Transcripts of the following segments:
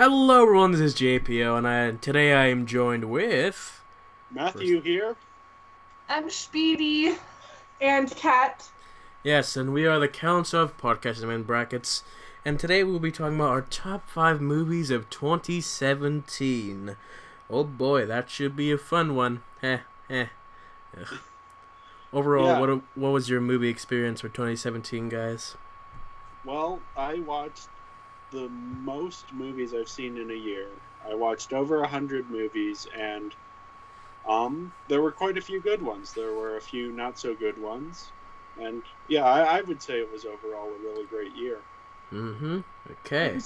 Hello everyone, this is JPO, and today I am joined with... Matthew here. I'm Speedy. And Kat. Yes, and we are the Counts of Podcasting in brackets, and today we'll be talking about our top 5 movies of 2017. Oh boy, that should be a fun one. Ugh. Overall, Yeah. what was your movie experience for 2017, guys? Well, I watched the most movies I've seen in a year. I watched over 100 movies, and there were quite a few good ones. There were a few not so good ones, and yeah, I would say it was overall a really great year. Okay.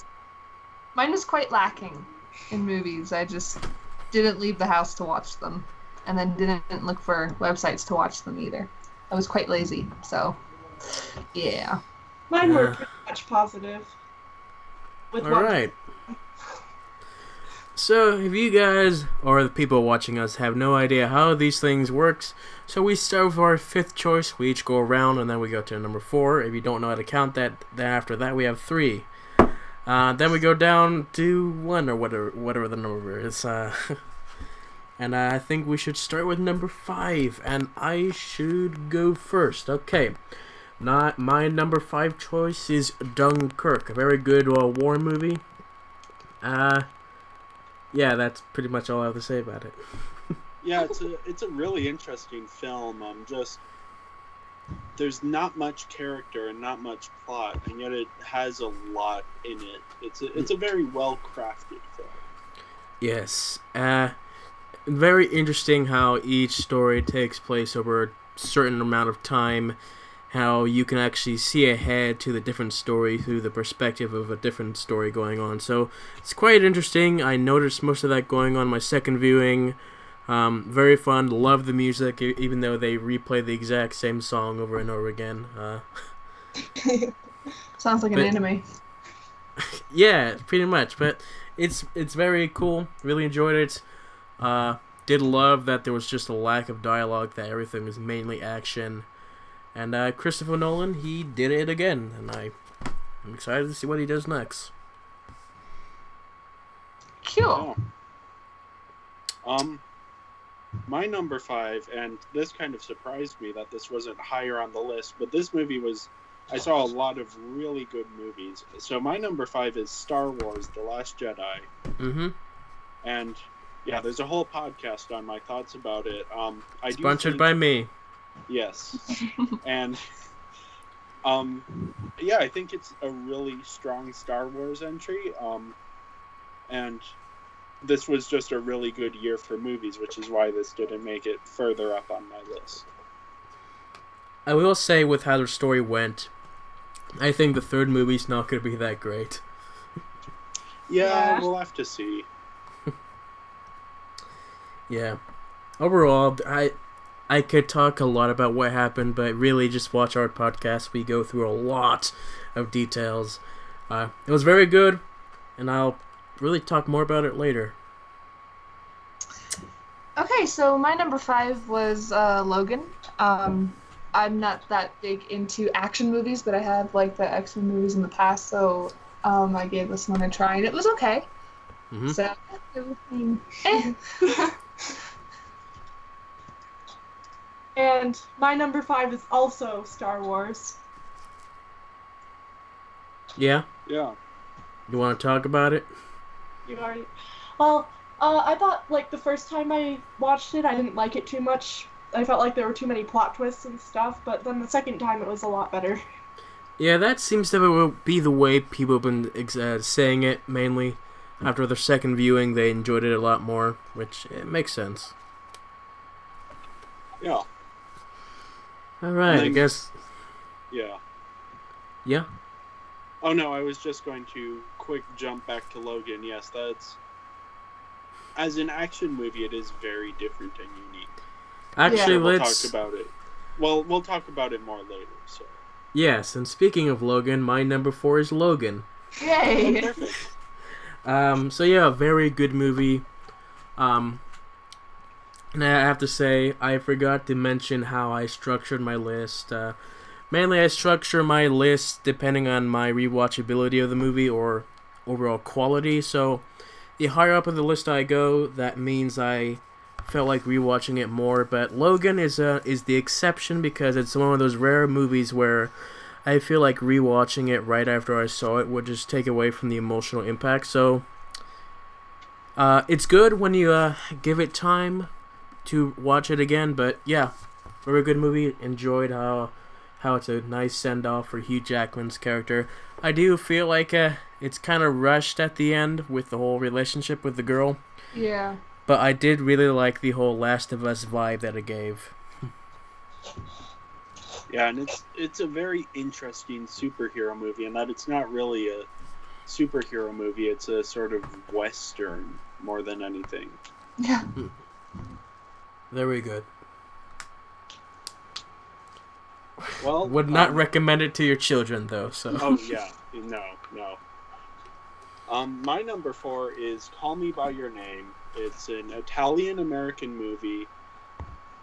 Mine was quite lacking in movies. I just didn't leave the house to watch them, and then didn't look for websites to watch them either. I was quite lazy, so yeah. Mine were pretty much positive. With Alright. So, if you guys, or the people watching us, have no idea how these things works, so we start with our 5th choice, we each go around, and then we go to number 4. If you don't know how to count that, then after that we have 3. Then we go down to 1, or whatever the number is. And I think we should start with number 5, and I should go first. Okay. My number 5 choice is Dunkirk, a very good war movie. Yeah, that's pretty much all I have to say about it. Yeah, it's a really interesting film. There's not much character and not much plot, and yet it has a lot in it. It's a very well crafted film. Yes. Very interesting how each story takes place over a certain amount of time. How you can actually see ahead to the different story through the perspective of a different story going on. So it's quite interesting. I noticed most of that going on my second viewing. Very fun. Love the music, even though they replay the exact same song over and over again. Sounds like an anime. Yeah, pretty much. But it's very cool. Really enjoyed it. Did love that there was just a lack of dialogue. That everything was mainly action. And Christopher Nolan, he did it again, and I'm excited to see what he does next. Cool. My number 5, and this kind of surprised me that this wasn't higher on the list, but this movie I saw a lot of really good movies. So my number 5 is Star Wars: The Last Jedi. And yeah, there's a whole podcast on my thoughts about it. Sponsored by me. Yes. And yeah, I think it's a really strong Star Wars entry. And this was just a really good year for movies, which is why this didn't make it further up on my list. I will say, with how the story went, I think the third movie's not going to be that great. Yeah, we'll have to see. Yeah. Overall, I could talk a lot about what happened, but really just watch our podcast. We go through a lot of details. It was very good, and I'll really talk more about it later. Okay, so my number 5 was Logan. I'm not that big into action movies, but I have liked the X-Men movies in the past, so I gave this one a try, and it was okay. So, And my number 5 is also Star Wars. Yeah? Yeah. You want to talk about it? You already... Well, I thought, the first time I watched it, I didn't like it too much. I felt like there were too many plot twists and stuff, but then the second time it was a lot better. Yeah, that seems to be the way people have been saying it, mainly. After their second viewing, they enjoyed it a lot more, which it makes sense. Yeah. Alright, I guess... Yeah. Yeah? Oh no, I was just going to quick jump back to Logan. Yes, as an action movie, it is very different and unique. Actually, we'll let's talk about it. Well, we'll talk about it more later. So. Yes, and speaking of Logan, my number 4 is Logan. Yay! Perfect. So yeah, very good movie. And I have to say, I forgot to mention how I structured my list. Mainly, I structure my list depending on my rewatchability of the movie, or overall quality. So the higher up in the list I go, that means I felt like rewatching it more. But Logan is the exception because it's one of those rare movies where I feel like rewatching it right after I saw it would just take away from the emotional impact. So it's good when you give it time to watch it again. But yeah, very good movie. Enjoyed how it's a nice send off for Hugh Jackman's character. I do feel like it's kind of rushed at the end with the whole relationship with the girl. Yeah. But I did really like the whole Last of Us vibe that it gave. Yeah, and it's a very interesting superhero movie, in that it's not really a superhero movie. It's a sort of Western more than anything. Yeah. Very good. Well, would not recommend it to your children, though. So. Oh yeah, no. My number 4 is Call Me by Your Name. It's an Italian-American movie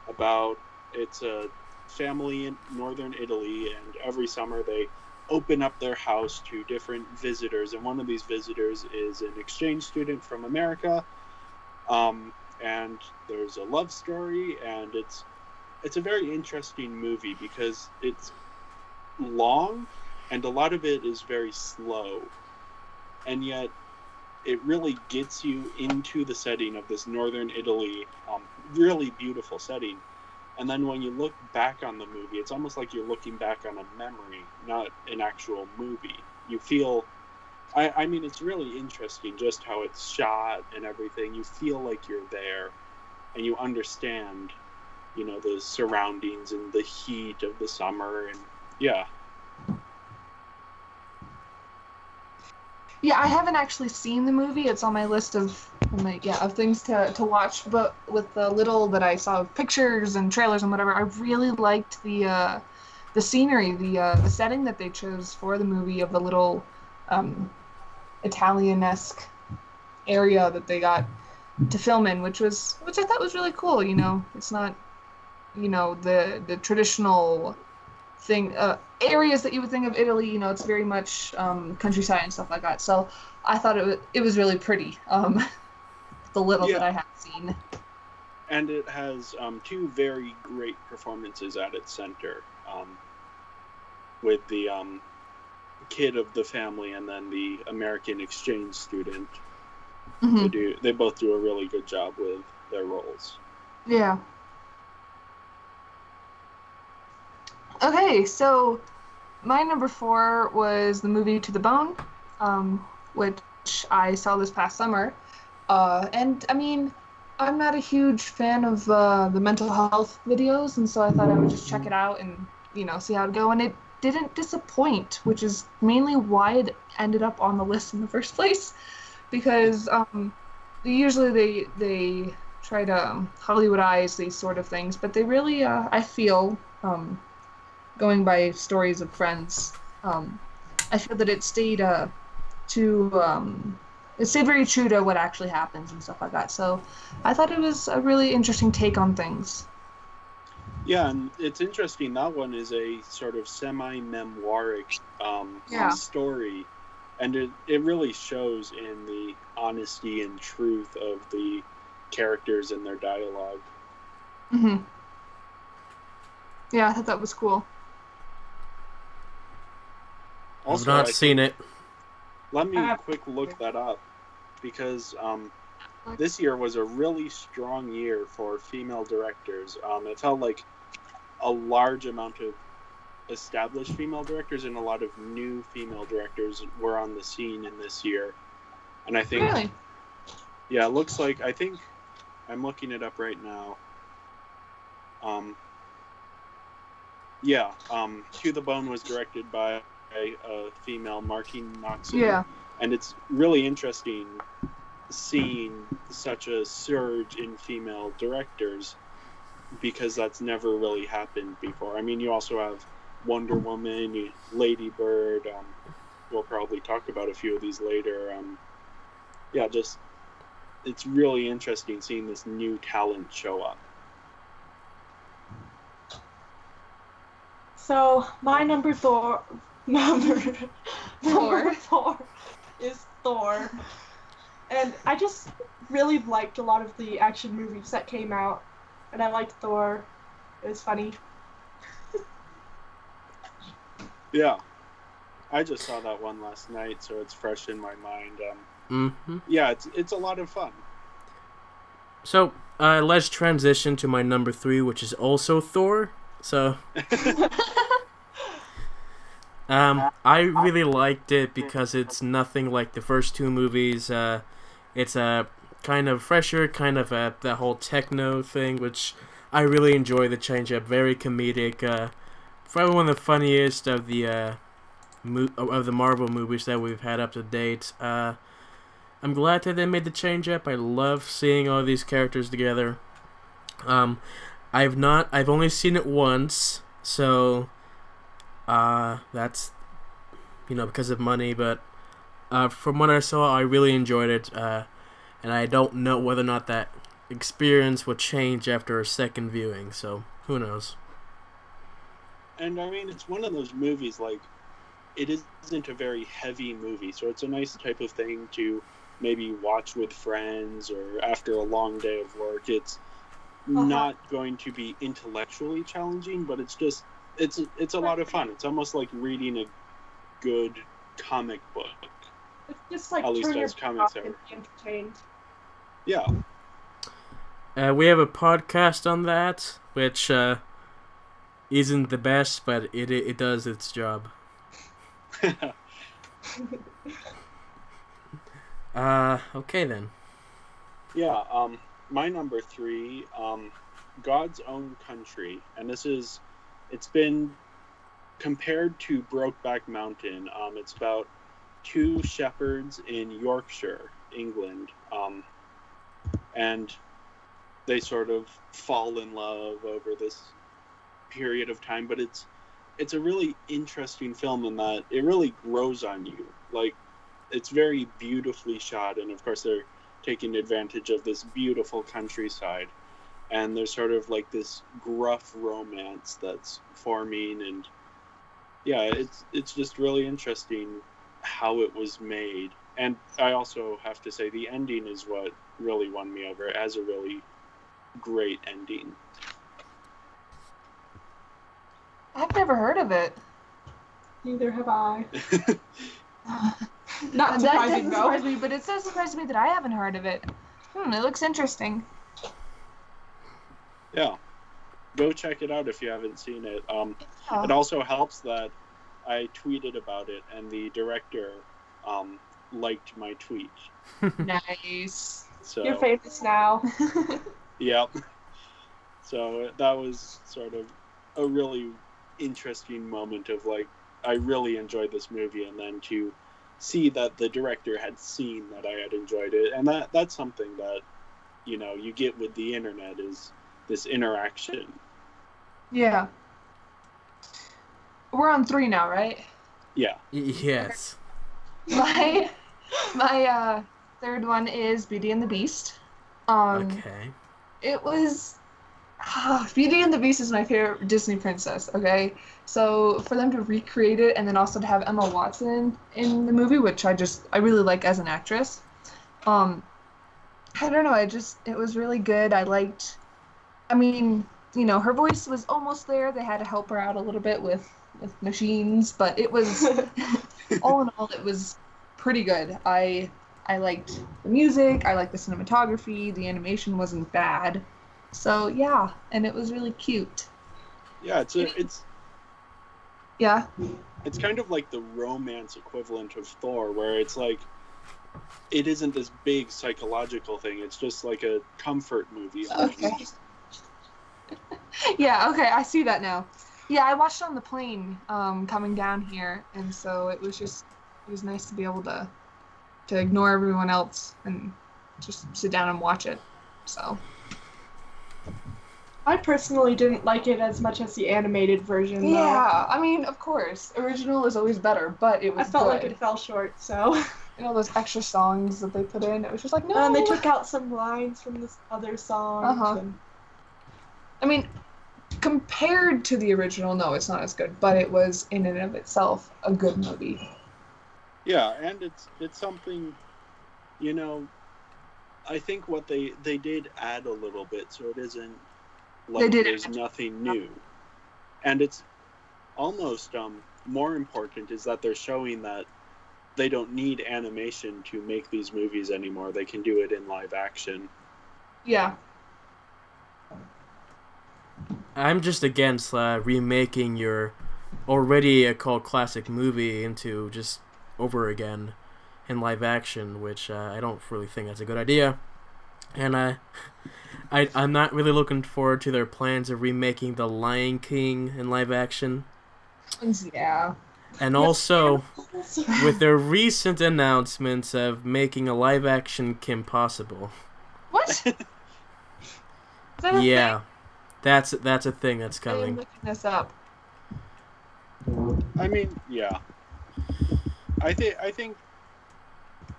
about it's a family in northern Italy, and every summer they open up their house to different visitors, and one of these visitors is an exchange student from America. And there's a love story, and it's a very interesting movie because it's long and a lot of it is very slow, and yet it really gets you into the setting of this northern Italy, really beautiful setting. And then when you look back on the movie, it's almost like you're looking back on a memory, not an actual movie. You feel, I mean, it's really interesting just how it's shot and everything. You feel like you're there, and you understand, the surroundings and the heat of the summer, and yeah. Yeah, I haven't actually seen the movie. It's on my list of things to watch. But with the little that I saw of pictures and trailers and whatever, I really liked the scenery, the setting that they chose for the movie of the little Italian-esque area that they got to film in, which I thought was really cool. It's not the traditional thing areas that you would think of Italy. It's very much countryside and stuff like that. So I thought it was really pretty. The little that I have seen. And it has 2 very great performances at its center, with the kid of the family and then the American exchange student. Mm-hmm. They both do a really good job with their roles. Yeah. Okay, so my number 4 was the movie To the Bone, which I saw this past summer. And I mean, I'm not a huge fan of the mental health videos, and so I thought I would just check it out and see how it go. And it didn't disappoint, which is mainly why it ended up on the list in the first place, because usually they try to Hollywoodize these sort of things, but they really I feel going by stories of friends, I feel that it stayed it stayed very true to what actually happens and stuff like that. So I thought it was a really interesting take on things. Yeah, and it's interesting. That one is a sort of semi-memoiric story, and it really shows in the honesty and truth of the characters and their dialogue. Mm-hmm. Yeah, I thought that was cool. Also, I've not seen it. Let me quick look that up, because this year was a really strong year for female directors. It felt like a large amount of established female directors and a lot of new female directors were on the scene in this year. And I think... Really? Yeah, it looks like... I think... I'm looking it up right now. To the Bone was directed by a female, Martine Noxon. Yeah. And it's really interesting seeing such a surge in female directors, because that's never really happened before. I mean, you also have Wonder Woman, Lady Bird. We'll probably talk about a few of these later. It's really interesting seeing this new talent show up. So my number four is Thor. And I just really liked a lot of the action movies that came out. And I liked Thor. It was funny. Yeah. I just saw that one last night, so it's fresh in my mind. Mm-hmm. Yeah, it's a lot of fun. So, let's transition to my number 3, which is also Thor. So, I really liked it because it's nothing like the first 2 movies. It's a kind of fresher, kind of that whole techno thing, which I really enjoy the change-up. Very comedic. Probably one of the funniest of the Marvel movies that we've had up to date. I'm glad that they made the change-up. I love seeing all these characters together. I've only seen it once, so that's because of money. But from what I saw, I really enjoyed it, and I don't know whether or not that experience will change after a second viewing. So who knows? And I mean, it's one of those movies, like, it isn't a very heavy movie, so it's a nice type of thing to maybe watch with friends or after a long day of work. It's not going to be intellectually challenging, but it's a lot of fun. It's almost like reading a good comic book. It's just like at least turn your as comics brain are. off and be entertained. Yeah. We have a podcast on that, which isn't the best, but it does its job. Okay then. Yeah, my number 3, God's Own Country, and it's been compared to Brokeback Mountain. It's about 2 shepherds in Yorkshire, England, and they sort of fall in love over this period of time, but it's a really interesting film in that it really grows on you. Like, it's very beautifully shot, and of course they're taking advantage of this beautiful countryside, and there's sort of like this gruff romance that's forming, and yeah, it's just really interesting how it was made. And I also have to say the ending is what really won me over. It has a really great ending. I've never heard of it. Neither have I. That Not surprising, doesn't though. surprise me, but it does surprise me that I haven't heard of it. It looks interesting. Yeah, go check it out if you haven't seen it. Yeah. It also helps that I tweeted about it, and the director liked my tweet. Nice. So You're famous now. yep. So that was sort of a really interesting moment of, like, I really enjoyed this movie, and then to see that the director had seen that I had enjoyed it, and that's something that you get with the internet, is this interaction. Yeah. We're on 3 now, right? Yeah. Yes. My third one is Beauty and the Beast. Okay. It was Beauty and the Beast is my favorite Disney princess. Okay, so for them to recreate it and then also to have Emma Watson in the movie, which I really like as an actress. I don't know. It was really good. I mean, her voice was almost there. They had to help her out a little bit with machines, but it was all in all, it was pretty good. I liked the music. I liked the cinematography. The animation wasn't bad. So yeah, and it was really cute. Yeah, Yeah. it's kind of like the romance equivalent of Thor, where it's like, it isn't this big psychological thing. It's just like a comfort movie. Okay. Yeah, okay, I see that now. Yeah, I watched it on the plane coming down here, and so it was nice to be able to ignore everyone else and just sit down and watch it. So I personally didn't like it as much as the animated version. yeah, I mean, of course, original is always better, but it I was felt good. like it fell short, so. And all those extra songs that they put in, it was just like, no. And they took out some lines from this other song. And... I mean, compared to the original, no, it's not as good, but it was in and of itself a good movie. Yeah, and it's something, you know, I think what they did add a little bit, so it isn't They like did there's add. nothing new. And it's almost more important is that they're showing that they don't need animation to make these movies anymore. They can do it in live action. Yeah. I'm just against remaking your already a cult classic movie into just over again in live action, which I don't really think that's a good idea. And I'm not really looking forward to their plans of remaking The Lion King in live action. Yeah. And also, with their recent announcements of making a live action Kim Possible. What? Is that a Yeah, thing? that's a thing that's I am coming. looking this up. I mean, yeah. I think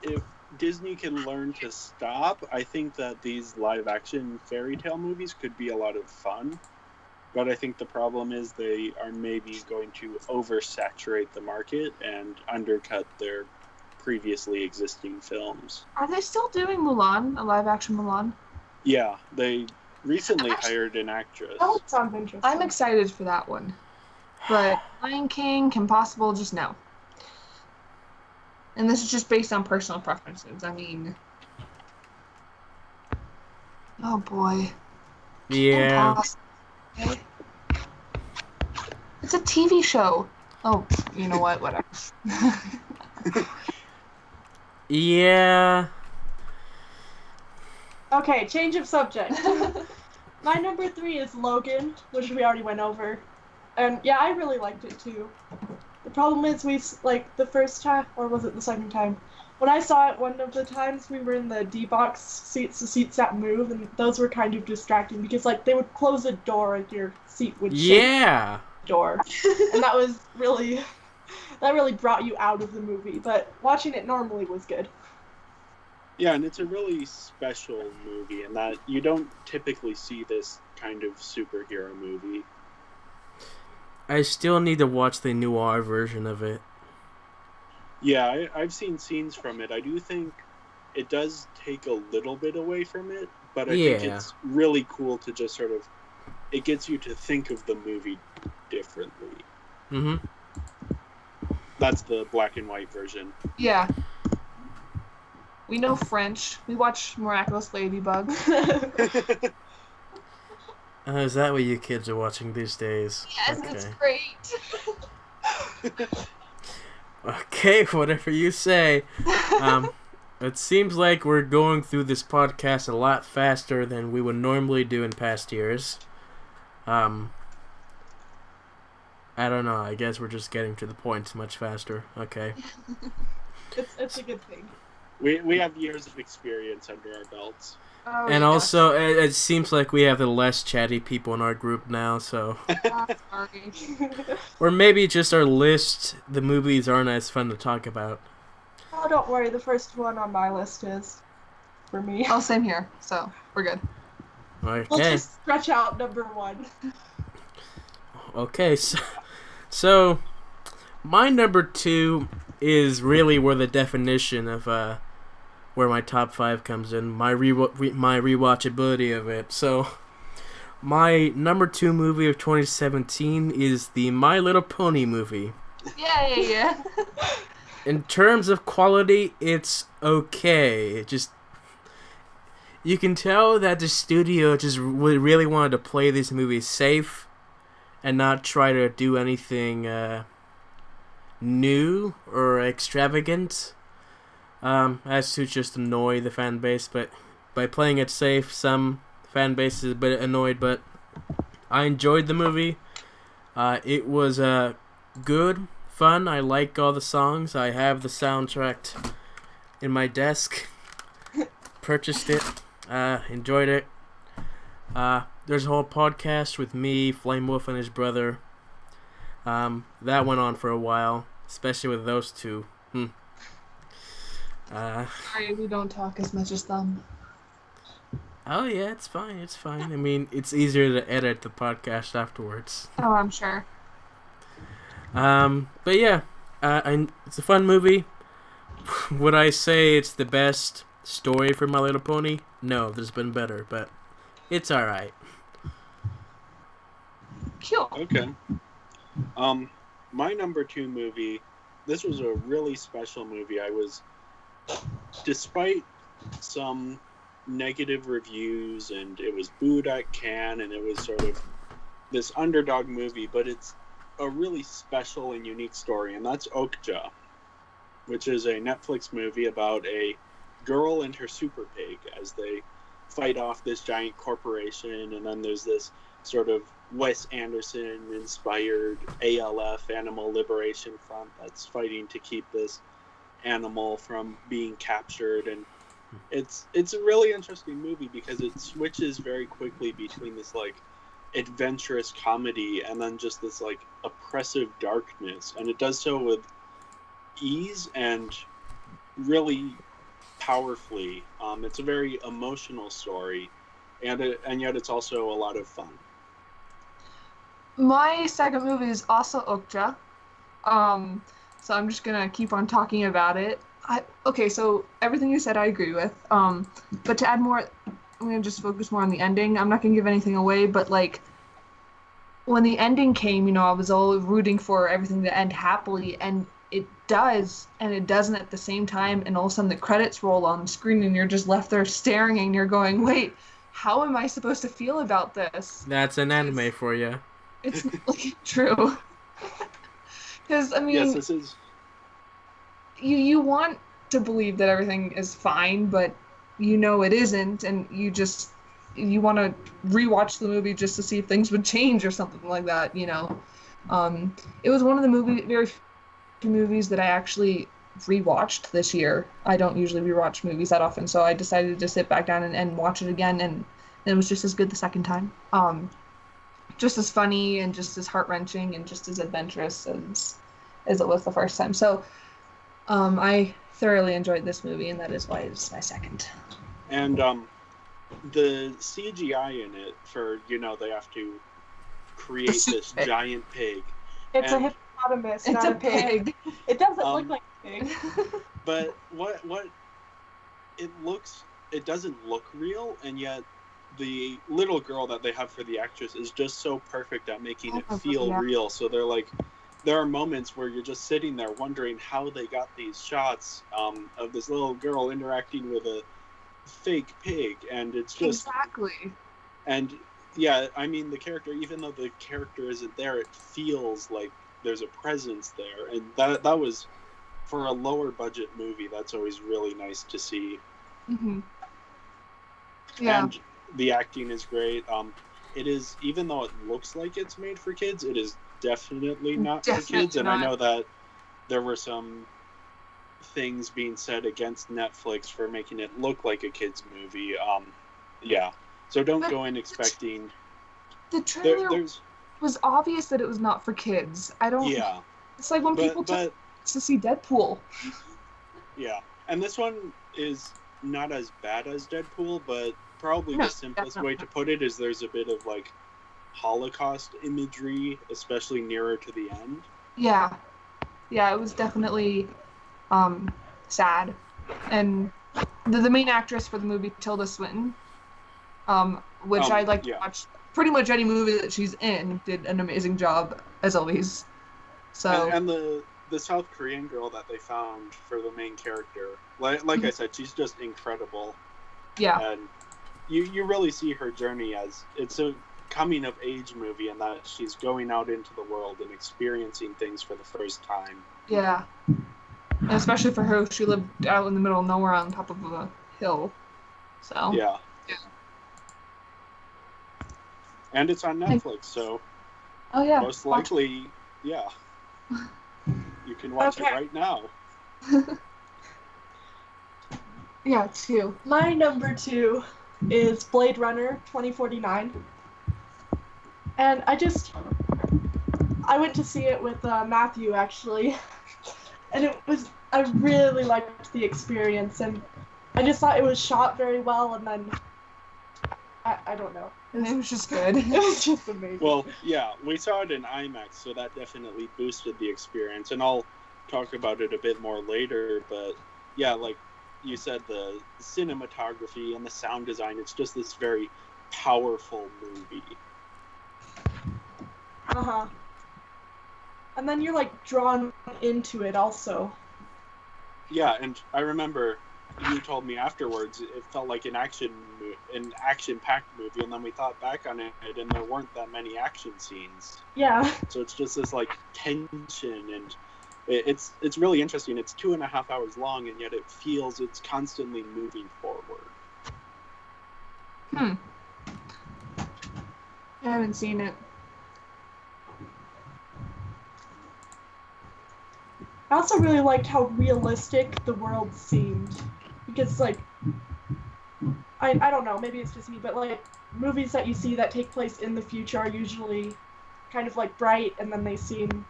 if Disney can learn to stop, I think that these live action fairy tale movies could be a lot of fun. But I think the problem is they are maybe going to oversaturate the market and undercut their previously existing films. Are they still doing Mulan, a live action Mulan? Yeah, they recently Actually- hired an actress. That would sound interesting. I'm excited for that one. But Lion King, Kim Possible, just no. And this is just based on personal preferences. I mean, oh boy. Kim Yeah. Possible. Okay. It's a TV show. Oh, you know what? Whatever. Yeah. Okay, change of subject. My number 3 is Logan, which we already went over. And yeah, I really liked it too. The problem is the first time, or was it the second time? When I saw it one of the times, we were in the D-box seats, the seats that move, and those were kind of distracting because they would close a door and your seat would shake Yeah. the door. And that really brought you out of the movie, but watching it normally was good. Yeah, and it's a really special movie in that you don't typically see this kind of superhero movie. I still need to watch the noir version of it. Yeah, I've seen scenes from it. I do think it does take a little bit away from it, but I think Yeah. it's really cool to just sort of, it gets you to think of the movie differently. Mm-hmm. That's the black and white version. Yeah. We know French. We watch Miraculous Ladybug. Is that what you kids are watching these days? Yes, it's great. Okay, whatever you say. It seems like we're going through this podcast a lot faster than we would normally do in past years. I don't know. I guess we're just getting to the point much faster. Okay. It's a good thing. We have years of experience under our belts. Oh, And yeah. also, it seems like we have the less chatty people in our group now, so... Sorry. Or maybe just our list, the movies aren't as fun to talk about. Oh, don't worry. The first one on my list is for me. Oh, same here. So we're good. Let's Okay. just stretch out number 1. Okay, so my number 2 is really where the definition of where my top 5 comes in, my rewatchability of it. So my number 2 movie of 2017 is the My Little Pony movie. Yeah. In terms of quality, it's okay. It just, you can tell that the studio just really wanted to play this movie safe and not try to do anything new or extravagant as to just annoy the fan base. But by playing it safe, some fan base is a bit annoyed, but I enjoyed the movie. It was good, fun. I like all the songs. I have the soundtrack in my desk. Purchased it. Enjoyed it. There's a whole podcast with me, FlameWolf, and his brother. That went on for a while, especially with those two. Sorry, we don't talk as much as them. Oh yeah, it's fine. It's fine. I mean, it's easier to edit the podcast afterwards. Oh, I'm sure. But yeah, it's a fun movie. Would I say it's the best story for My Little Pony? No, there's been better, but it's alright. Cute. Okay. My number 2 movie, this was a really special movie. Despite some negative reviews, and it was booed at Cannes, and it was sort of this underdog movie, but it's a really special and unique story, and that's Okja, which is a Netflix movie about a girl and her super pig as they fight off this giant corporation, and then there's this sort of Wes Anderson-inspired ALF, Animal Liberation Front, that's fighting to keep this animal from being captured. And it's a really interesting movie because it switches very quickly between this like adventurous comedy and then just this like oppressive darkness, and it does so with ease and really powerfully. It's a very emotional story, and yet it's also a lot of fun. My second movie is also Okja. So I'm just gonna keep on talking about it. Okay, so everything you said I agree with. But to add more, I'm gonna just focus more on the ending. I'm not gonna give anything away, but like when the ending came, I was all rooting for everything to end happily, and it does, and it doesn't at the same time, and all of a sudden the credits roll on the screen, and you're just left there staring, and you're going, wait, how am I supposed to feel about this? That's an anime for you. It's like true. Because, I mean, Yes, this is. You want to believe that everything is fine, but it isn't, and you want to rewatch the movie just to see if things would change or something like that, It was one of the very few movies that I actually rewatched this year. I don't usually rewatch movies that often, so I decided to sit back down and watch it again, and it was just as good the second time. Just as funny and just as heart-wrenching and just as adventurous as it was the first time. So I thoroughly enjoyed this movie, and that is why it's my second. And the CGI in it for, they have to create this giant pig. It's a hippopotamus, it's not a pig. It doesn't look like a pig. But what it doesn't look real, and yet the little girl that they have for the actress is just so perfect at making it feel real. So there are moments where you're just sitting there wondering how they got these shots of this little girl interacting with a fake pig, and it's just exactly. And yeah, I mean, the character, even though the character isn't there, it feels like there's a presence there, and that was, for a lower budget movie, that's always really nice to see. Mm-hmm. Yeah. And the acting is great. It is, even though it looks like it's made for kids, it is definitely not for kids. And I know that there were some things being said against Netflix for making it look like a kids movie. Yeah. So don't go in expecting. The trailer was obvious that it was not for kids. I don't. Yeah. It's like when people to see Deadpool. Yeah, and this one is not as bad as Deadpool, but probably the simplest way to put it is there's a bit of like Holocaust imagery, especially nearer to the end. Yeah, it was definitely sad, and the main actress for the movie, Tilda Swinton, which I like to watch pretty much any movie that she's in, did an amazing job as always. So and the South Korean girl that they found for the main character, like I said, she's just incredible. Yeah. And you really see her journey as it's a coming of age movie, and that she's going out into the world and experiencing things for the first time. Yeah. And especially for her, she lived out in the middle of nowhere on top of a hill. So yeah. And it's on Netflix, so most likely, yeah. You can watch it right now. Yeah, 2. My number 2 is Blade Runner 2049. And I went to see it with Matthew, actually. And I really liked the experience, and I just thought it was shot very well, and then, I don't know. It was just good. It was just amazing. Well, yeah, we saw it in IMAX, so that definitely boosted the experience, and I'll talk about it a bit more later, but yeah, like you said, the cinematography and the sound design, it's just this very powerful movie. Uh-huh. And then you're like drawn into it also. Yeah, and I remember you told me afterwards it felt like an action-packed movie, and then we thought back on it, and there weren't that many action scenes. Yeah. So it's just this like tension, and it's really interesting. It's 2.5 hours long, and yet it feels it's constantly moving forward. I haven't seen it. I also really liked how realistic the world seemed. Because, like, I don't know, maybe it's just me, but, like, movies that you see that take place in the future are usually kind of, like, bright, and then they seem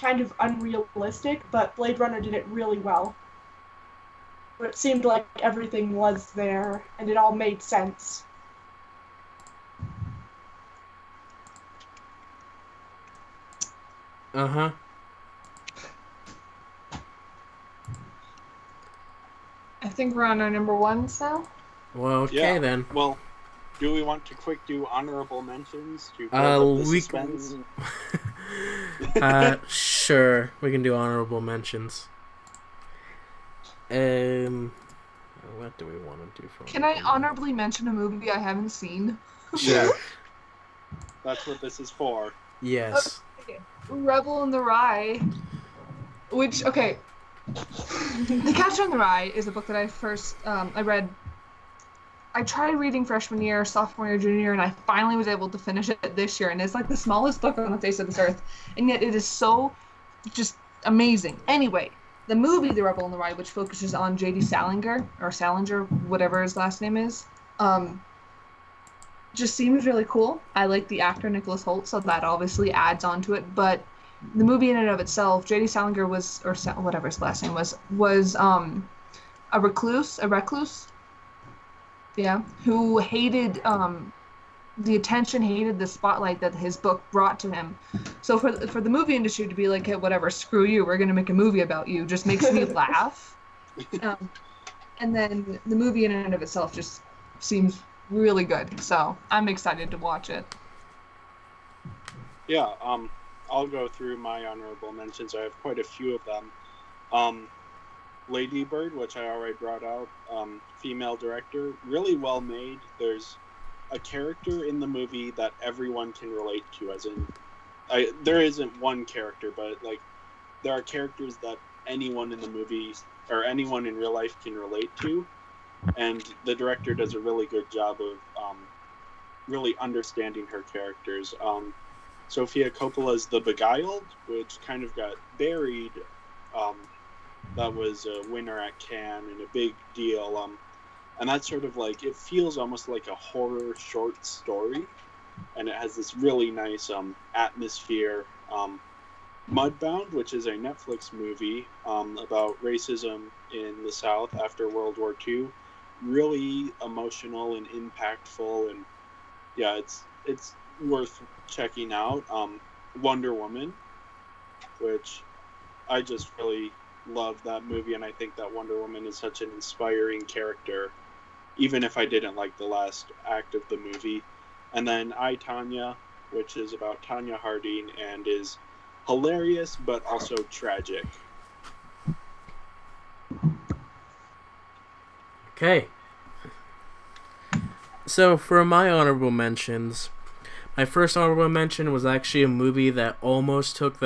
kind of unrealistic, but Blade Runner did it really well. Where it seemed like everything was there, and it all made sense. Uh-huh. I think we're on our number ones now. Well, okay Yeah. then. Well, do we want to quick do honorable mentions to build up the suspense? Sure. We can do honorable mentions. What do we want to do for? Can I honorably mention a movie I haven't seen? Sure. That's what this is for. Yes. Rebel in the Rye. Which, okay. The Catcher in the Rye is a book that I first, I read. I tried reading freshman year, sophomore year, junior year, and I finally was able to finish it this year. And it's like the smallest book on the face of this earth. And yet it is so just amazing. Anyway, the movie The Rebel in the Rye, which focuses on J.D. Salinger, whatever his last name is, just seems really cool. I like the actor Nicholas Hoult, so that obviously adds on to it. But the movie in and of itself, J.D. Salinger was, or whatever his last name was a recluse, yeah, who hated the attention, hated the spotlight that his book brought to him. So for the movie industry to be like, hey, whatever, screw you, we're gonna make a movie about you, just makes me laugh. And then the movie in and of itself just seems really good, so I'm excited to watch it. Yeah, I'll go through my honorable mentions. I have quite a few of them. Lady Bird, which I already brought out, female director, really well made. There's a character in the movie that everyone can relate to, as in, there isn't one character, but like there are characters that anyone in the movie or anyone in real life can relate to, and the director does a really good job of really understanding her characters. Sofia Coppola's The Beguiled, which kind of got buried. That was a winner at Cannes and a big deal. And that's sort of like, it feels almost like a horror short story. And it has this really nice atmosphere. Mudbound, which is a Netflix movie about racism in the South after World War II. Really emotional and impactful. And yeah, it's worth checking out. Wonder Woman, which I just really love that movie, and I think that Wonder Woman is such an inspiring character, even if I didn't like the last act of the movie. And then I, Tonya, which is about Tonya Harding and is hilarious but also tragic. Okay. So for my honorable mentions, my first honorable mention was actually a movie that almost took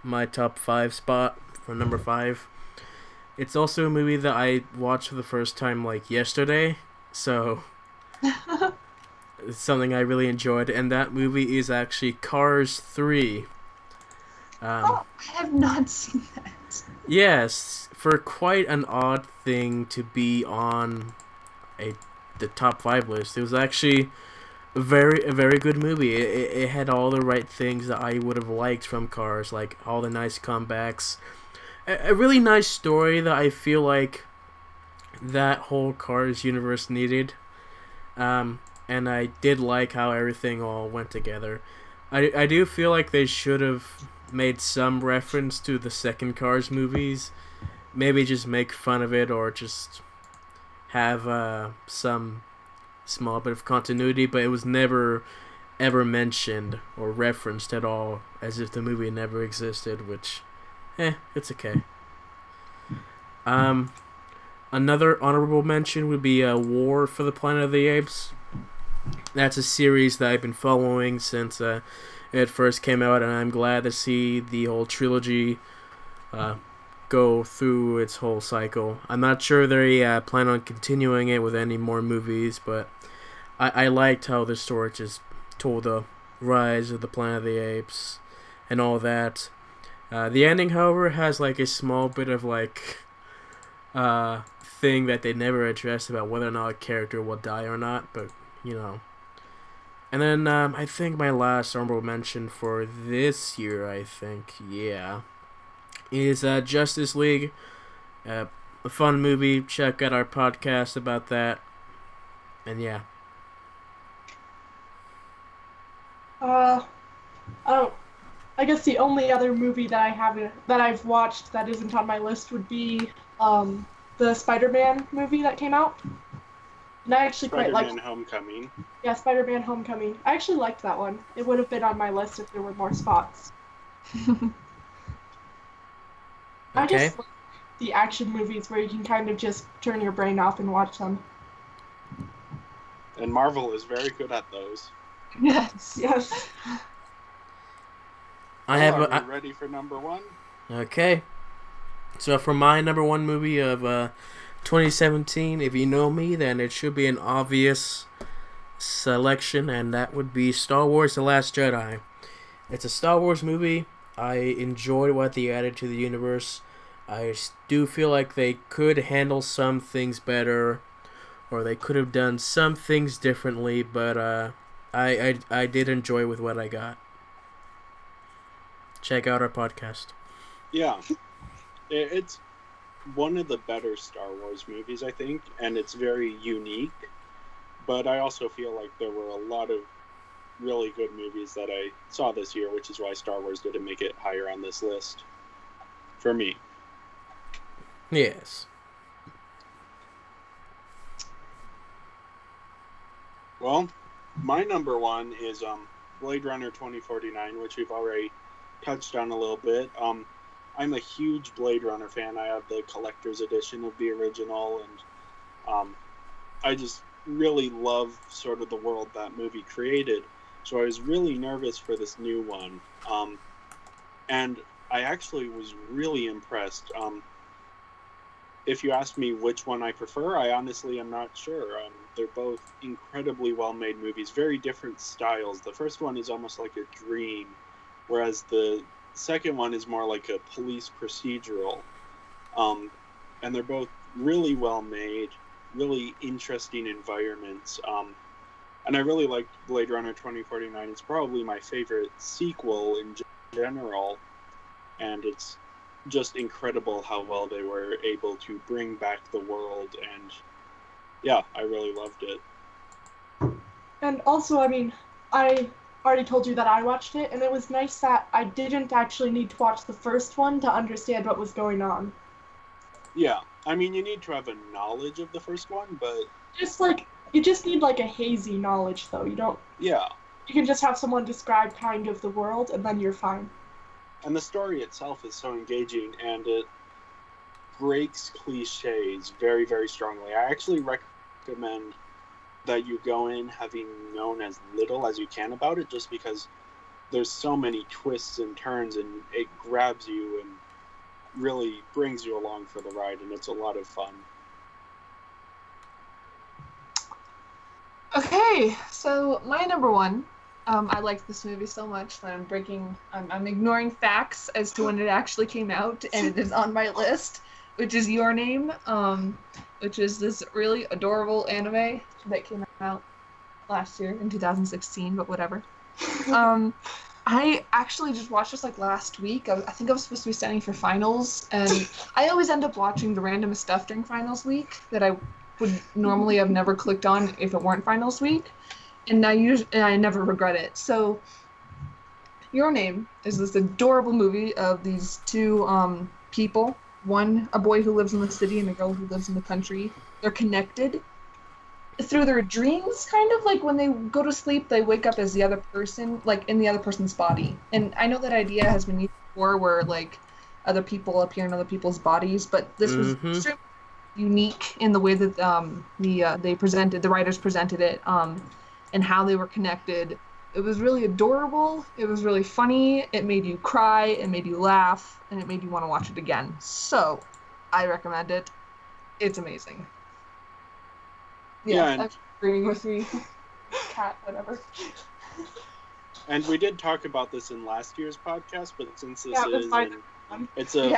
my top 5 spot for number 5. It's also a movie that I watched for the first time like yesterday, so it's something I really enjoyed, and that movie is actually Cars 3. I have not seen that. Yes, for quite an odd thing to be on the top 5 list. It was actually a very good movie. It had all the right things that I would have liked from Cars, like all the nice comebacks. A really nice story that I feel like that whole Cars universe needed. And I did like how everything all went together. I do feel like they should have made some reference to the second Cars movies, maybe just make fun of it or just have some small bit of continuity, but it was never ever mentioned or referenced at all, as if the movie never existed, which, it's okay. Another honorable mention would be War for the Planet of the Apes. That's a series that I've been following since it first came out, and I'm glad to see the whole trilogy go through its whole cycle. I'm not sure they plan on continuing it with any more movies, but I liked how the story just told the rise of the Planet of the Apes and all that. The ending, however, has like a small bit of like thing that they never addressed about whether or not a character will die or not, but you know. And then I think my last honorable mention for this year, is Justice League. A fun movie. Check out our podcast about that. And yeah. I guess the only other movie that I've watched that isn't on my list would be the Spider-Man movie that came out. And I actually quite liked Spider-Man Homecoming. Yeah, Spider-Man Homecoming. I actually liked that one. It would have been on my list if there were more spots. I just like the action movies where you can kind of just turn your brain off and watch them. And Marvel is very good at those. Yes. Yes. Are you ready for number one? Okay. So for my number one movie of 2017, if you know me, then it should be an obvious selection, and that would be Star Wars The Last Jedi. It's a Star Wars movie. I enjoyed what they added to the universe. I do feel like they could handle some things better, or they could have done some things differently, but I did enjoy with what I got. Check out our podcast. Yeah. It's one of the better Star Wars movies, I think, and it's very unique. But I also feel like there were a lot of really good movies that I saw this year, which is why Star Wars didn't make it higher on this list. For me. Yes. Well, my number one is Blade Runner 2049, which we've already touched on a little bit. I'm a huge Blade Runner fan. I have the collector's edition of the original, and I just really love sort of the world that movie created. So I was really nervous for this new one. And I actually was really impressed. If you ask me which one I prefer, I honestly am not sure. They're both incredibly well-made movies, very different styles. The first one is almost like a dream, whereas the second one is more like a police procedural. And they're both really well-made, really interesting environments. And I really liked Blade Runner 2049. It's probably my favorite sequel in general, and it's just incredible how well they were able to bring back the world, and yeah, I really loved it. And also, I mean, I already told you that I watched it, and it was nice that I didn't actually need to watch the first one to understand what was going on. Yeah, I mean, you need to have a knowledge of the first one, but You just need like a hazy knowledge, though. You don't. Yeah. You can just have someone describe kind of the world, and then you're fine. And the story itself is so engaging, and it breaks cliches very, very strongly. I actually recommend that you go in having known as little as you can about it, just because there's so many twists and turns, and it grabs you and really brings you along for the ride, and it's a lot of fun. Okay, so my number one, I liked this movie so much that I'm ignoring facts as to when it actually came out, and it is on my list, which is Your Name, which is this really adorable anime that came out last year in 2016, but whatever. I actually just watched this like last week. I think I was supposed to be studying for finals, and I always end up watching the randomest stuff during finals week that I would normally have never clicked on if it weren't finals week, and I never regret it. So, Your Name is this adorable movie of these two people a boy who lives in the city and a girl who lives in the country. They're connected through their dreams, kind of like when they go to sleep, they wake up as the other person, like in the other person's body. And I know that idea has been used before, where like other people appear in other people's bodies, but this was extremely unique in the way that the writers presented it, and how they were connected. It was really adorable. It was really funny. It made you cry. It made you laugh, and it made you want to watch it again. So, I recommend it. It's amazing. Yeah, I'm agreeing with me. Cat, whatever. And we did talk about this in last year's podcast, but since this it's a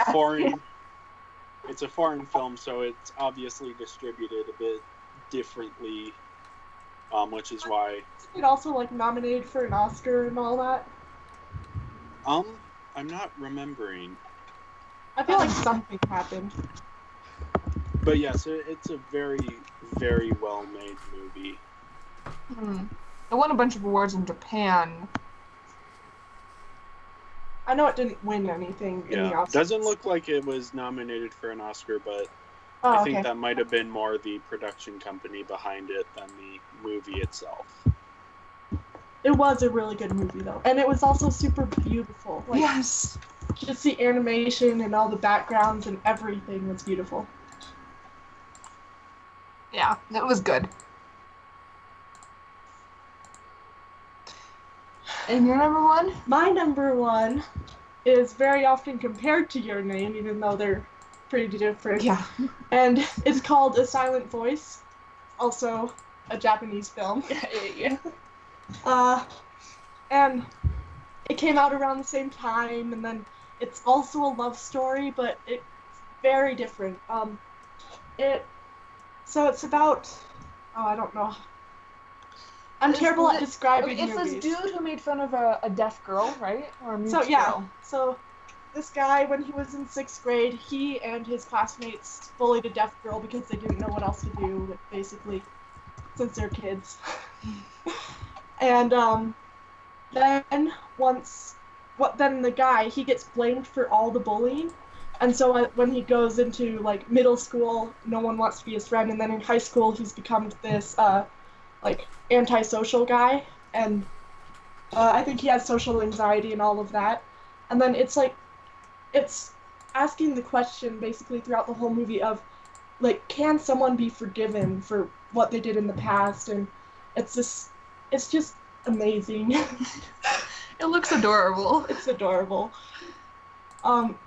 foreign film, so it's obviously distributed a bit differently, which is why it also like nominated for an Oscar and all that. I'm not remembering. I feel like something happened. But yes, it's a very, very well-made movie. It won a bunch of awards in Japan. I know it didn't win anything in the Oscars. Doesn't look like it was nominated for an Oscar, but I think that might have been more the production company behind it than the movie itself. It was a really good movie, though. And it was also super beautiful. Like, yes! Just the animation and all the backgrounds and everything was beautiful. Yeah, it was good. And your number one? My number one is very often compared to Your Name, even though they're pretty different. Yeah. And it's called A Silent Voice, also a Japanese film. Yeah. And it came out around the same time, and then it's also a love story, but it's very different. So it's about, I don't know. I'm terrible at describing movies. It's this dude who made fun of a deaf girl, right? Or a mute girl. So this guy, when he was in 6th grade, he and his classmates bullied a deaf girl because they didn't know what else to do, basically, since they're kids. And then then the guy, he gets blamed for all the bullying. And so when he goes into, like, middle school, no one wants to be his friend. And then in high school, he's become this, antisocial guy. And I think he has social anxiety and all of that. And then it's asking the question, basically, throughout the whole movie of, like, can someone be forgiven for what they did in the past? And it's just amazing. It looks adorable. It's adorable.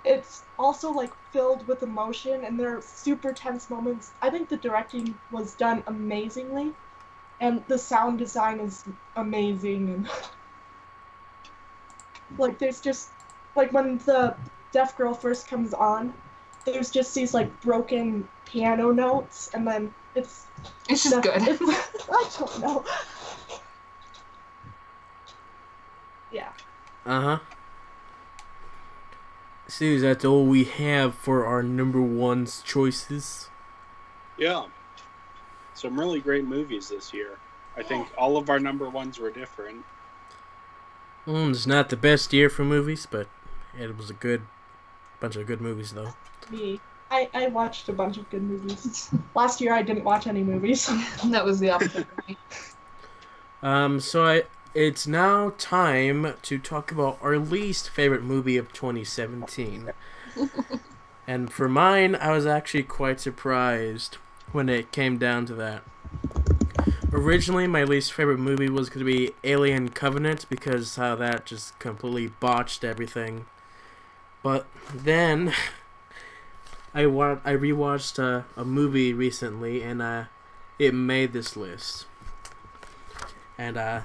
It's also, like, filled with emotion, and there are super tense moments. I think the directing was done amazingly, and the sound design is amazing, and, like, there's just, like, when the deaf girl first comes on, there's just these, like, broken piano notes, and then it's just good. I don't know. Yeah. Uh-huh. See, that's all we have for our number one's choices. Yeah. Some really great movies this year. I think all of our number ones were different. It's not the best year for movies, but it was a good bunch of good movies, though. Me. I watched a bunch of good movies. Last year I didn't watch any movies. That was the opposite for me. It's now time to talk about our least favorite movie of 2017. And for mine, I was actually quite surprised when it came down to that. Originally, my least favorite movie was going to be Alien Covenant because how that just completely botched everything. But then I rewatched a movie recently, and it made this list. And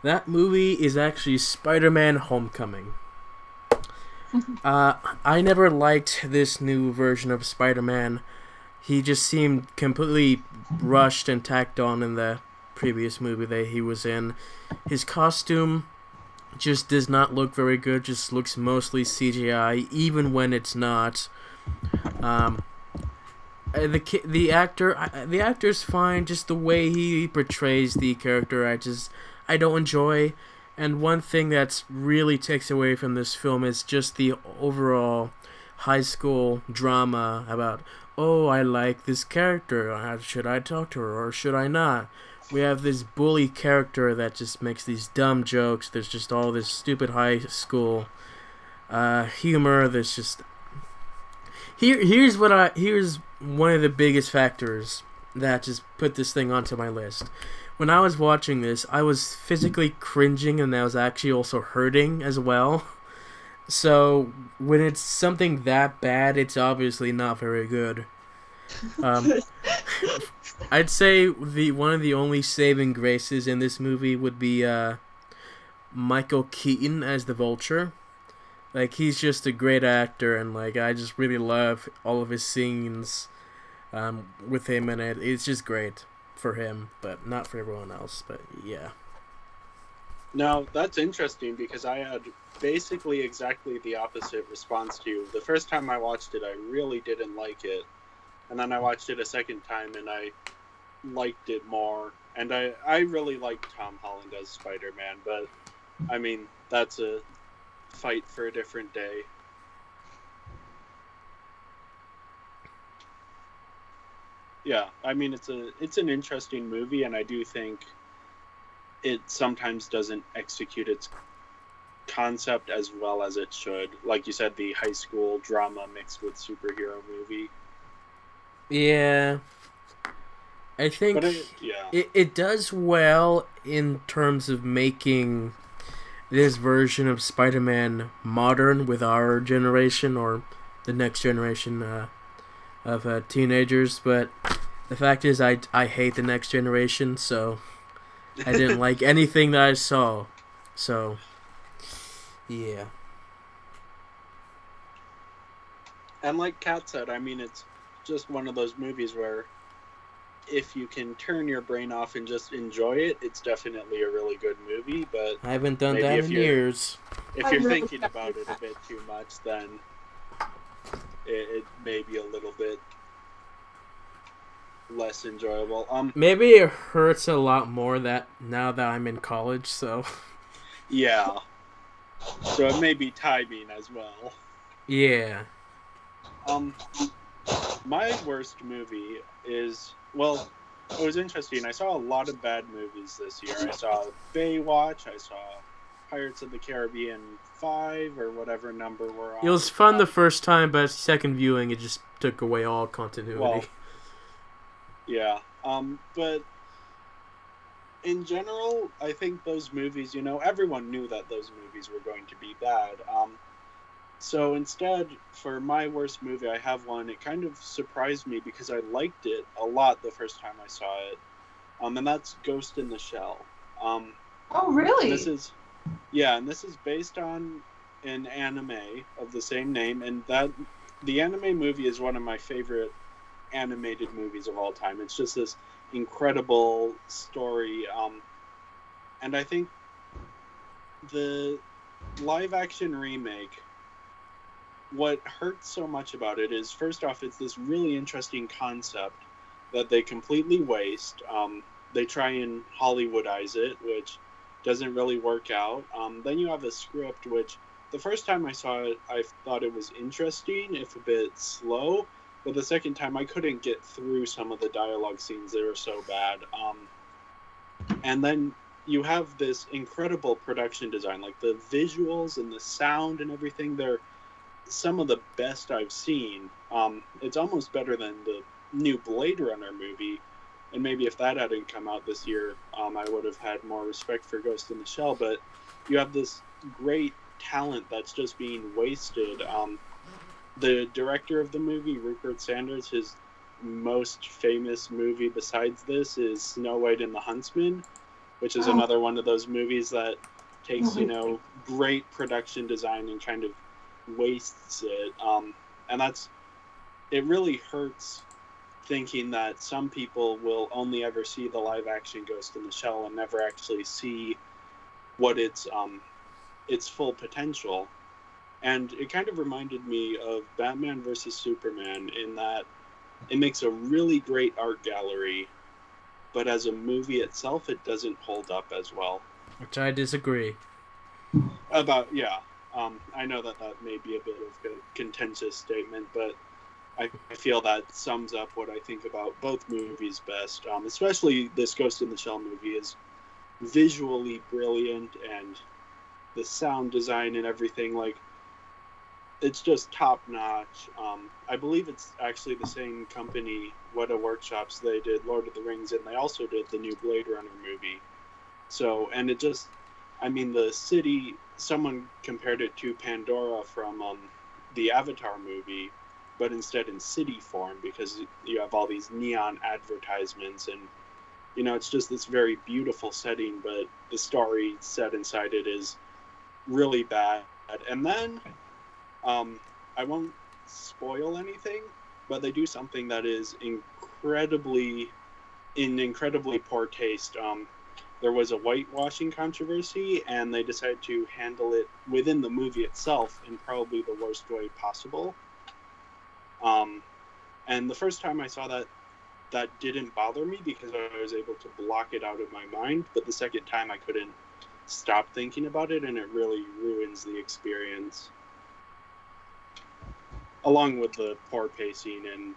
that movie is actually Spider-Man Homecoming. I never liked this new version of Spider-Man. He just seemed completely rushed and tacked on in the previous movie that he was in. His costume just does not look very good, just looks mostly CGI, even when it's not. The actor's fine, just the way he portrays the character I don't enjoy. And one thing that's really takes away from this film is just the overall high school drama about, oh, I like this character. Should I talk to her or should I not? We have this bully character that just makes these dumb jokes. There's just all this stupid high school humor. There's just here's one of the biggest factors that just put this thing onto my list. When I was watching this, I was physically cringing and I was actually also hurting as well. So when it's something that bad, it's obviously not very good. I'd say one of the only saving graces in this movie would be Michael Keaton as the Vulture. Like, he's just a great actor, and like I just really love all of his scenes with him in it. It's just great for him, but not for everyone else. But yeah. Now, that's interesting because I had basically exactly the opposite response to you. The first time I watched it, I really didn't like it. And then I watched it a second time and I liked it more. And I really liked Tom Holland as Spider-Man, but I mean, that's a fight for a different day. Yeah, I mean, it's an interesting movie, and I do think it sometimes doesn't execute its concept as well as it should. Like you said, the high school drama mixed with superhero movie. Yeah. I think it does well in terms of making this version of Spider-Man modern with our generation or the next generation of teenagers, but the fact is I hate the next generation, so I didn't like anything that I saw. So, yeah. And like Kat said, I mean, it's just one of those movies where if you can turn your brain off and just enjoy it, it's definitely a really good movie. But I haven't done that in years. If you're thinking about it a bit too much, then it may be a little bit less enjoyable. Maybe it hurts a lot more that now that I'm in college, so yeah. So it may be timing as well. Yeah. My worst movie is, well, it was interesting. I saw a lot of bad movies this year. I saw Baywatch. I saw Pirates of the Caribbean 5 or whatever number we're on. It was fun the first time, but second viewing, it just took away all continuity. Well, yeah. But in general, I think those movies, everyone knew that those movies were going to be bad. So instead, for my worst movie, I have one. It kind of surprised me because I liked it a lot the first time I saw it. And that's Ghost in the Shell. Oh, really? And this is based on an anime of the same name, and the anime movie is one of my favorite animated movies of all time. It's just this incredible story, and I think the live-action remake, what hurts so much about it is, first off, it's this really interesting concept that they completely waste. They try and Hollywoodize it, which doesn't really work out. Then you have a script, which the first time I saw it, I thought it was interesting, if a bit slow, but the second time I couldn't get through some of the dialogue scenes. They were so bad. And then you have this incredible production design, like the visuals and the sound and everything. They're some of the best I've seen. It's almost better than the new Blade Runner movie. And maybe if that hadn't come out this year, I would have had more respect for Ghost in the Shell. But you have this great talent that's just being wasted. The director of the movie, Rupert Sanders, his most famous movie besides this is Snow White and the Huntsman, which is another one of those movies that takes, great production design and kind of wastes it. And it really hurts thinking that some people will only ever see the live action Ghost in the Shell and never actually see what its full potential. And it kind of reminded me of Batman vs. Superman in that it makes a really great art gallery, but as a movie itself, it doesn't hold up as well. Which I disagree. Yeah. I know that may be a bit of a contentious statement, but I feel that sums up what I think about both movies best. Especially this Ghost in the Shell movie is visually brilliant, and the sound design and everything, like, it's just top notch. I believe it's actually the same company, Weta Workshops. They did Lord of the Rings, and they also did the new Blade Runner movie. So, and it just, I mean, the city, someone compared it to Pandora from the Avatar movie, but instead in city form, because you have all these neon advertisements, and, you know, it's just this very beautiful setting, but the story set inside it is really bad. And then, I won't spoil anything, but they do something that is incredibly poor taste. There was a whitewashing controversy, and they decided to handle it within the movie itself in probably the worst way possible. And the first time I saw that, that didn't bother me because I was able to block it out of my mind. But the second time I couldn't stop thinking about it, and it really ruins the experience. Along with the poor pacing and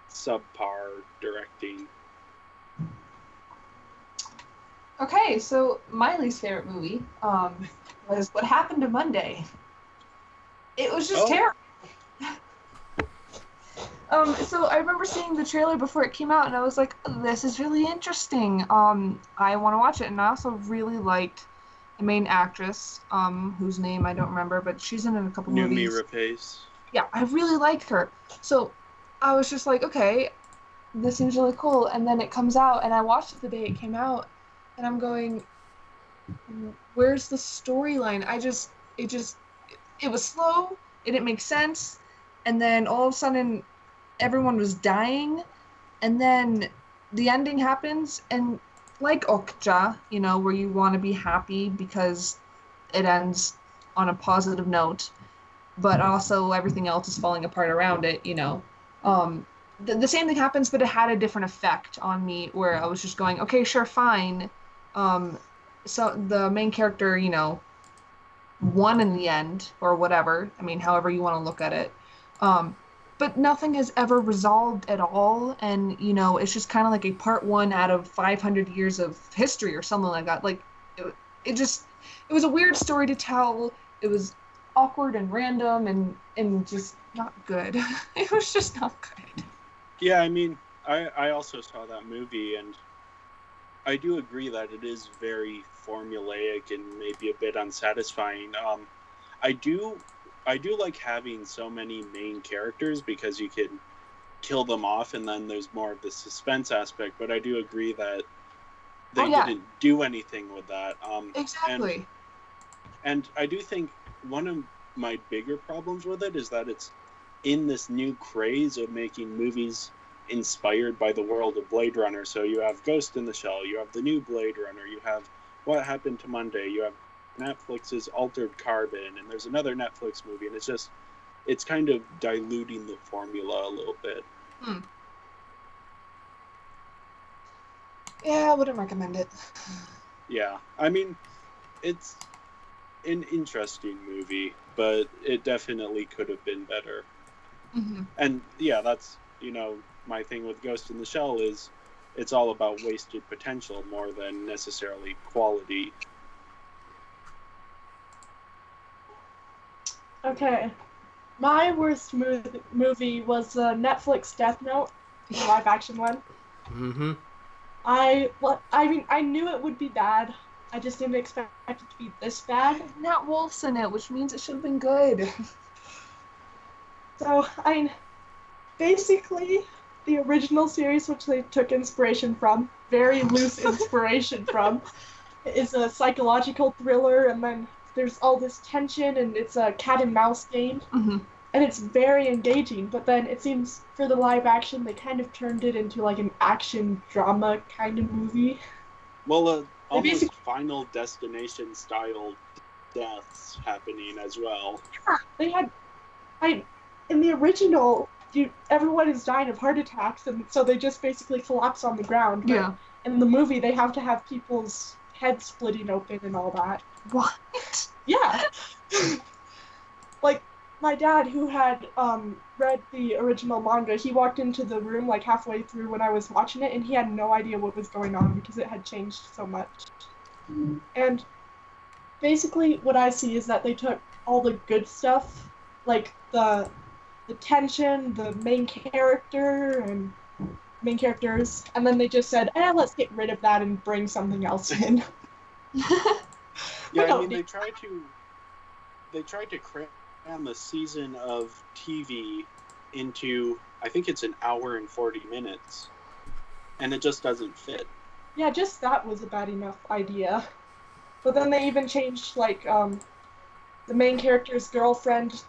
subpar directing. Okay, so my least favorite movie was What Happened to Monday. It was just terrible. So I remember seeing the trailer before it came out, and I was like, this is really interesting. I want to watch it, and I also really liked the main actress, whose name I don't remember, but she's in a couple movies. Noomi Rapace. Yeah, I really liked her. So I was just like, okay, this seems really cool. And then it comes out, and I watched it the day it came out, and I'm going, where's the storyline? It was slow, it didn't make sense, and then all of a sudden, everyone was dying, and then the ending happens, and like Okja, you know, where you want to be happy because it ends on a positive note, but also everything else is falling apart around it, you know. The same thing happens, but it had a different effect on me, where I was just going, okay, sure, fine. So the main character, you know, won in the end, or whatever. I mean, however you want to look at it. But nothing has ever resolved at all, and, you know, it's just kind of like a part one out of 500 years of history or something like that. Like, it was a weird story to tell. It was awkward and random and just not good. It was just not good. Yeah, I mean, I also saw that movie, and I do agree that it is very formulaic and maybe a bit unsatisfying. I do like having so many main characters because you can kill them off, and then there's more of the suspense aspect. But I do agree that they didn't do anything with that. Exactly. And I do think one of my bigger problems with it is that it's in this new craze of making movies inspired by the world of Blade Runner. So you have Ghost in the Shell, you have the new Blade Runner, you have What Happened to Monday, you have Netflix's Altered Carbon, and there's another Netflix movie, and it's kind of diluting the formula a little bit. Yeah, I wouldn't recommend it. Yeah, I mean, it's an interesting movie, but it definitely could have been better. Mm-hmm. And yeah, that's, you know, my thing with Ghost in the Shell is it's all about wasted potential more than necessarily quality. Okay. My worst movie was Netflix Death Note, the live action one. Mm-hmm. I mean, I knew it would be bad. I just didn't expect it to be this bad. Nat Wolf's in it, which means it should have been good. So, I mean, basically, the original series, which they took inspiration from, very loose inspiration from, is a psychological thriller, and then there's all this tension, and it's a cat and mouse game, Mm-hmm. and it's very engaging. But then it seems for the live action, they kind of turned it into like an action drama kind of movie. Well, almost Final Destination style deaths happening as well. Yeah, they had, in the original, everyone is dying of heart attacks, and so they just basically collapse on the ground. But Yeah. in the movie, they have to have people's heads splitting open and all that. What? Yeah. Like, my dad, who had read the original manga, he walked into the room like halfway through when I was watching it, and he had no idea what was going on because it had changed so much. And basically, what I see is that they took all the good stuff, like the tension, the main character, and main characters, and then they just said, let's get rid of that and bring something else in. Yeah, I mean, they tried to cram a season of TV into, I think it's an hour and 40 minutes, and it just doesn't fit. Yeah, just that was a bad enough idea. But then they even changed, like, the main character's girlfriend.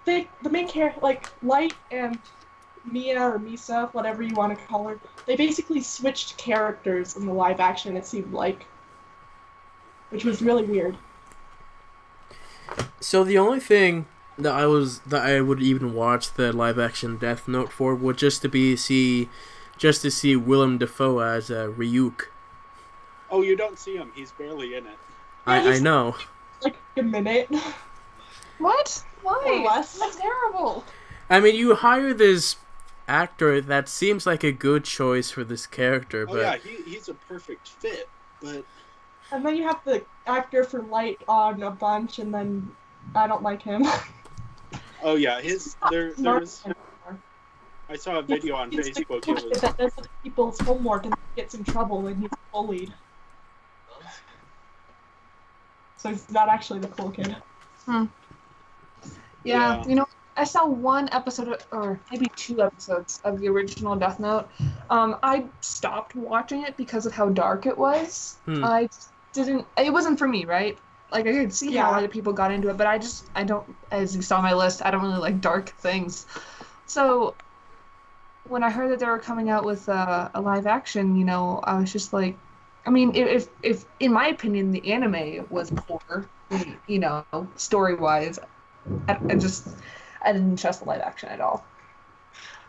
The main character, like, Light and Mia or Misa, whatever you want to call her, they basically switched characters in the live action, it seemed like. Which was really weird. So the only thing that I would even watch the live action Death Note for would just to see Willem Dafoe as Ryuk. Oh, you don't see him. He's barely in it. I know. Like a minute. What? Why? Or less. That's terrible. I mean, you hire this actor that seems like a good choice for this character, Oh but yeah, he's a perfect fit, but And then you have the actor for Light on a bunch, and then I don't like him. oh yeah, there's I saw a video on Facebook. It was that does other people's homework and gets in trouble and he's bullied. So he's not actually the cool kid. Yeah, you know, I saw one episode, or maybe 2 episodes of the original Death Note. I stopped watching it because of how dark it was. It wasn't for me, right? Like, I could see how other people got into it, but I don't, as you saw my list, I don't really like dark things. So, when I heard that they were coming out with a live action, you know, I was just like, I mean, if in my opinion, the anime was poor, you know, story-wise, I didn't trust the live action at all.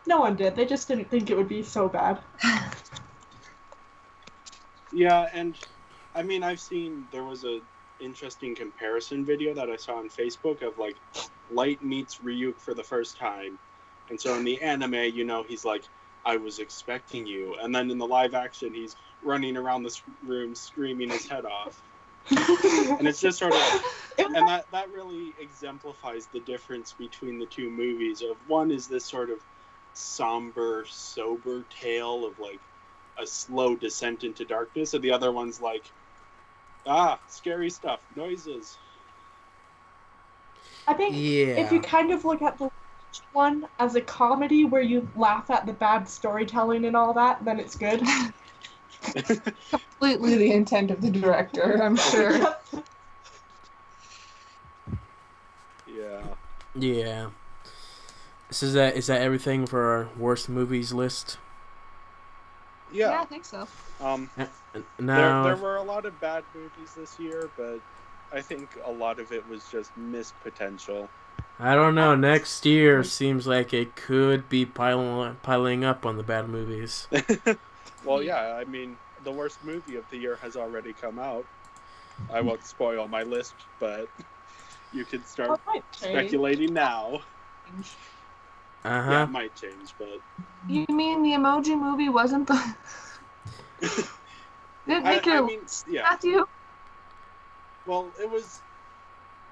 No one did. They just didn't think it would be so bad. Yeah, and I mean, there was a interesting comparison video that I saw on Facebook of like Light meets Ryuk for the first time. And so in the anime, you know, he's like, I was expecting you. And then in the live action, he's running around this room screaming his head off. And it's just sort of, and that really exemplifies the difference between the two movies. Of one is this sort of somber, sober tale of like a slow descent into darkness, and the other one's like, scary stuff, noises. I think if you kind of look at the one as a comedy where you laugh at the bad storytelling and all that, then it's good. Completely the intent of the director, I'm sure. Yeah. So is that everything for our worst movies list? Yeah, I think so. Now there were a lot of bad movies this year, but I think a lot of it was just missed potential. I don't know. Next year seems like it could be piling up on the bad movies. Well, yeah, I mean, the worst movie of the year has already come out. I won't spoil my list, but you can start speculating now. Yeah, it might change, but... You mean the Emoji Movie wasn't the... Didn't make Matthew? Well, it was...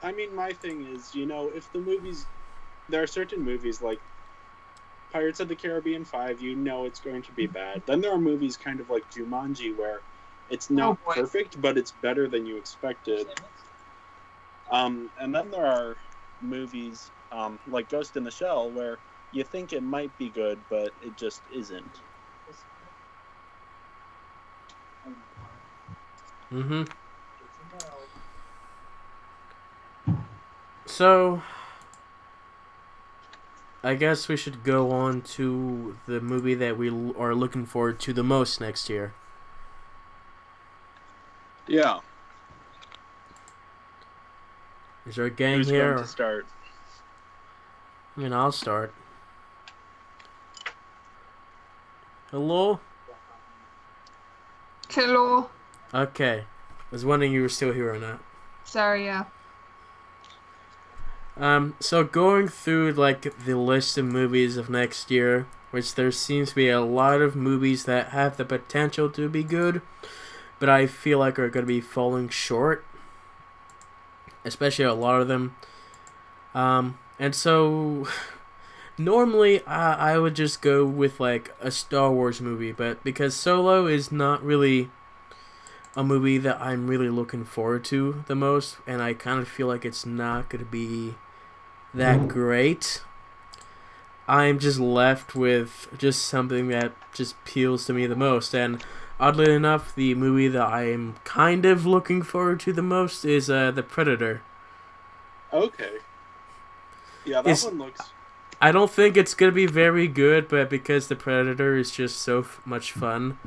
I mean, my thing is, you know, if the movies... There are certain movies like Pirates of the Caribbean 5, you know it's going to be bad. Then there are movies kind of like Jumanji where it's not perfect, but it's better than you expected. And then there are movies like Ghost in the Shell where you think it might be good, but it just isn't. Mm-hmm. So, I guess we should go on to the movie that we are looking forward to the most next year. Yeah. Is there a gang Who's here? going to start? I mean, I'll start. Hello? Hello. Okay. I was wondering you were still here or not. Sorry, yeah. So going through like the list of movies of next year, which there seems to be a lot of movies that have the potential to be good, but I feel like are going to be falling short, especially a lot of them. And so normally I would just go with like a Star Wars movie, but because Solo is not really a movie that I'm really looking forward to the most, and I kind of feel like it's not going to be that great, I'm just left with just something that just appeals to me the most. And oddly enough, the movie that I'm kind of looking forward to the most is The Predator. Okay. Yeah, that one looks... I don't think it's going to be very good, but because The Predator is just so much fun.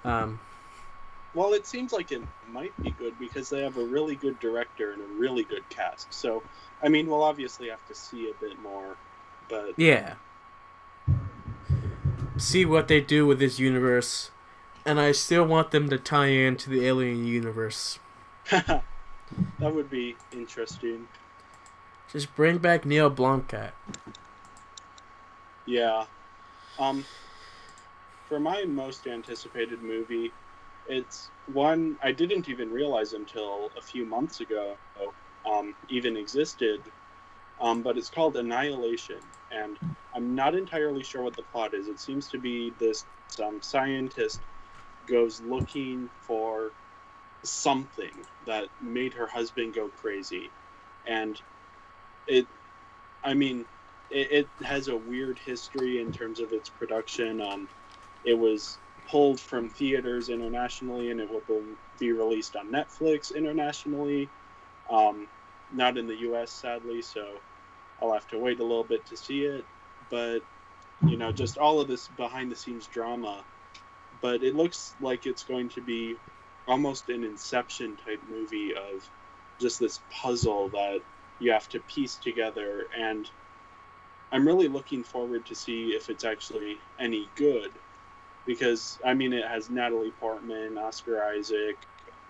Well, it seems like it might be good because they have a really good director and a really good cast. So, I mean, we'll obviously have to see a bit more, but... Yeah. See what they do with this universe. And I still want them to tie into the Alien universe. That would be interesting. Just bring back Neil Blomkamp. Yeah. For my most anticipated movie, it's one I didn't even realize until a few months ago even existed, but it's called Annihilation, and I'm not entirely sure what the plot is. It seems to be this scientist goes looking for something that made her husband go crazy, and it has a weird history in terms of its production. It was pulled from theaters internationally, and it will be released on Netflix internationally. Not in the US, sadly, so I'll have to wait a little bit to see it. But, just all of this behind-the-scenes drama. But it looks like it's going to be almost an Inception-type movie of just this puzzle that you have to piece together, and I'm really looking forward to see if it's actually any good, because it has Natalie Portman, Oscar Isaac,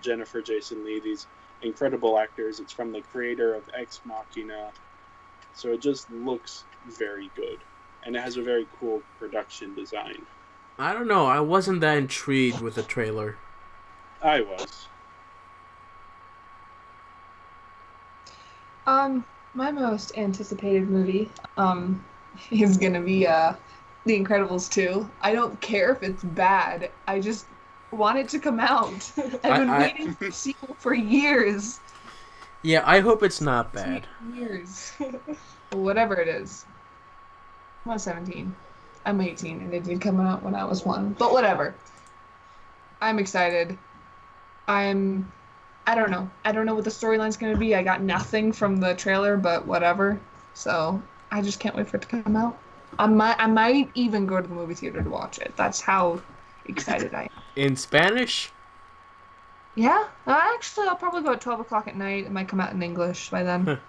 Jennifer Jason Leigh, these incredible actors. It's from the creator of Ex Machina, so it just looks very good, and it has a very cool production design. I don't know, I wasn't that intrigued with the trailer. I was. My most anticipated movie, is gonna be, The Incredibles 2. I don't care if it's bad. I just want it to come out. I've been waiting for a sequel for years. Yeah, I hope it's not bad. Years. Whatever it is. I'm not 17. I'm 18, and it did come out when I was 1. But whatever. I'm excited. I don't know. I don't know what the storyline's going to be. I got nothing from the trailer, but whatever. So, I just can't wait for it to come out. I might even go to the movie theater to watch it. That's how excited I am. In Spanish? Yeah. Actually, I'll probably go at 12 o'clock at night. It might come out in English by then.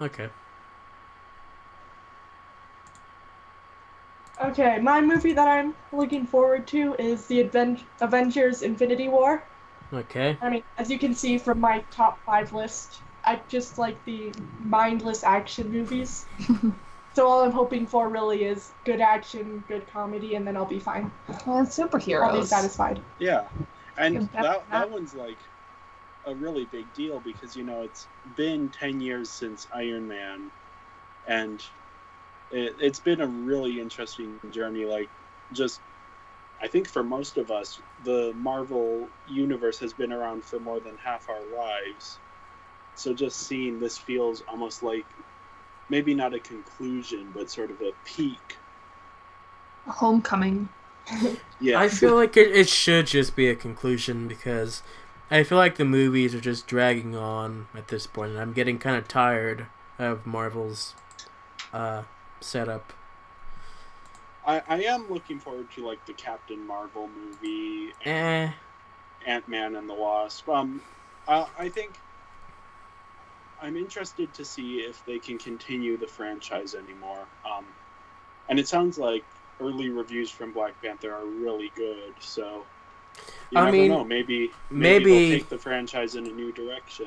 Okay. Okay, my movie that I'm looking forward to is the Avengers Infinity War. Okay. As you can see from my top 5 list, I just like the mindless action movies. So all I'm hoping for really is good action, good comedy, and then I'll be fine. Well, superheroes. I'll be satisfied. Yeah, and that one's like a really big deal because, it's been 10 years since Iron Man, and it's been a really interesting journey. I think for most of us, the Marvel universe has been around for more than half our lives. So just seeing this feels almost like maybe not a conclusion, but sort of a peak. A homecoming. Yeah. I feel like it should just be a conclusion because I feel like the movies are just dragging on at this point, and I'm getting kind of tired of Marvel's setup. I am looking forward to the Captain Marvel movie and Ant-Man and the Wasp. I think I'm interested to see if they can continue the franchise anymore. And it sounds like early reviews from Black Panther are really good, so you never know. Maybe they'll take the franchise in a new direction.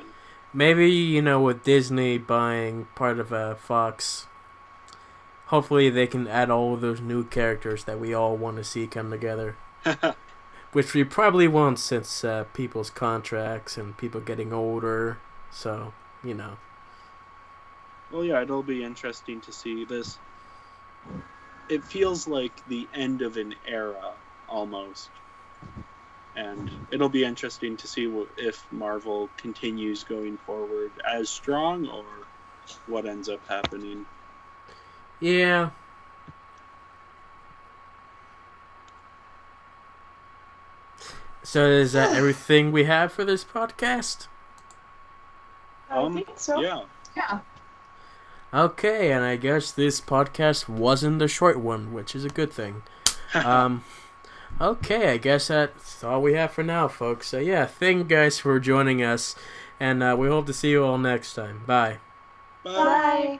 maybe, you know, with Disney buying part of Fox, hopefully they can add all of those new characters that we all want to see come together. Which we probably won't, since people's contracts and people getting older. So, you know. Well, yeah, it'll be interesting to see this. It feels like the end of an era, almost. And it'll be interesting to see if Marvel continues going forward as strong, or what ends up happening. Yeah. So is that everything we have for this podcast? I think so. Yeah. Yeah. Okay, and I guess this podcast wasn't a short one, which is a good thing. Okay, I guess that's all we have for now, folks. So yeah, thank you guys for joining us, and we hope to see you all next time. Bye. Bye. Bye.